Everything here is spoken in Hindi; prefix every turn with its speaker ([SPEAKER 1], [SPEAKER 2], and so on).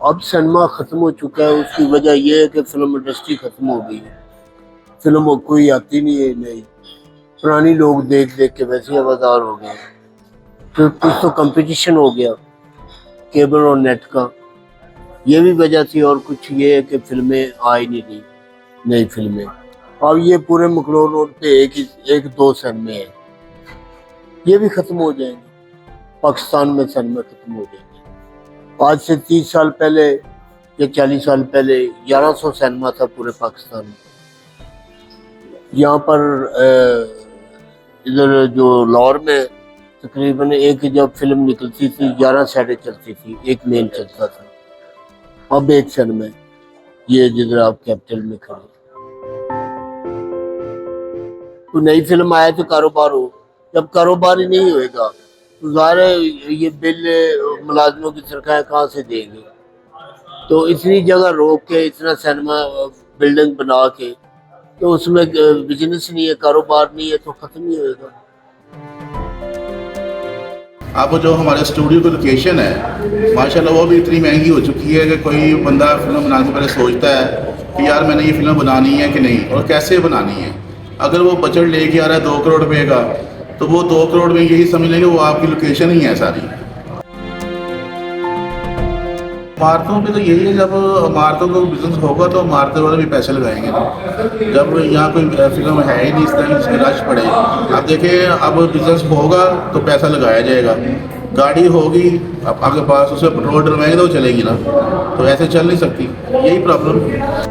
[SPEAKER 1] अब सिनेमा ख़त्म हो चुका है। उसकी वजह यह है कि फिल्म इंडस्ट्री ख़त्म हो गई है। फिल्म कोई आती नहीं है नई। पुरानी लोग देख देख के वैसे ही आवाज़ार हो गए। फिर कुछ तो कंपटीशन हो गया केबल और नेट का, ये भी वजह थी। और कुछ ये है कि फिल्में आ ही नहीं रही, नई फिल्में। अब ये पूरे मकलोर रोड पे एक दो सिनेमे हैं, ये भी ख़त्म हो जाएंगे। पाकिस्तान में सिनेमा ख़त्म हो जाएंगे। आज से 30 साल पहले या 40 साल पहले 1100 सिनेमा था पूरे पाकिस्तान में। यहाँ पर इधर जो लाहौर में तकरीबन एक जब फिल्म निकलती थी 11 साइडें चलती थी, एक मेन चलता था। अब एक सिनेमा ये जिधर आप कैपिटल में खड़े, तो नई फिल्म आए तो कारोबार हो। जब कारोबार ही नहीं होएगा तो ज़ाहिर है ये बिल मुलाजमों की सरकार कहाँ से देंगे। तो इतनी जगह रोक के इतना सिनेमा बिल्डिंग बना के, तो उसमें बिजनेस नहीं है, कारोबार नहीं है, तो ख़त्म ही होएगा।
[SPEAKER 2] अब जो हमारे स्टूडियो की लोकेशन है माशाल्लाह वो भी इतनी महंगी हो चुकी है कि कोई बंदा फिल्म बनाने से पहले सोचता है कि यार मैंने ये फिल्म बनानी है कि नहीं और कैसे बनानी है। अगर वो बजट लेके आ रहा है 2 करोड़ रुपए का, तो वो 2 करोड़ में यही समझ लेंगे वो आपकी लोकेशन ही है सारी। इमारतों पे तो यही है, जब इमारतों का बिजनेस होगा तो इमारतें वाले भी पैसे लगाएंगे ना। जब यहाँ कोई फिल्म है ही नहीं इस तरह की रश पड़े, अब देखिए अब बिजनेस होगा तो पैसा लगाया जाएगा। गाड़ी होगी अब आपके पास, उसमें पेट्रोल डलवाएंगे तो वो चलेगी ना, तो ऐसे चल नहीं सकती। यही प्रॉब्लम।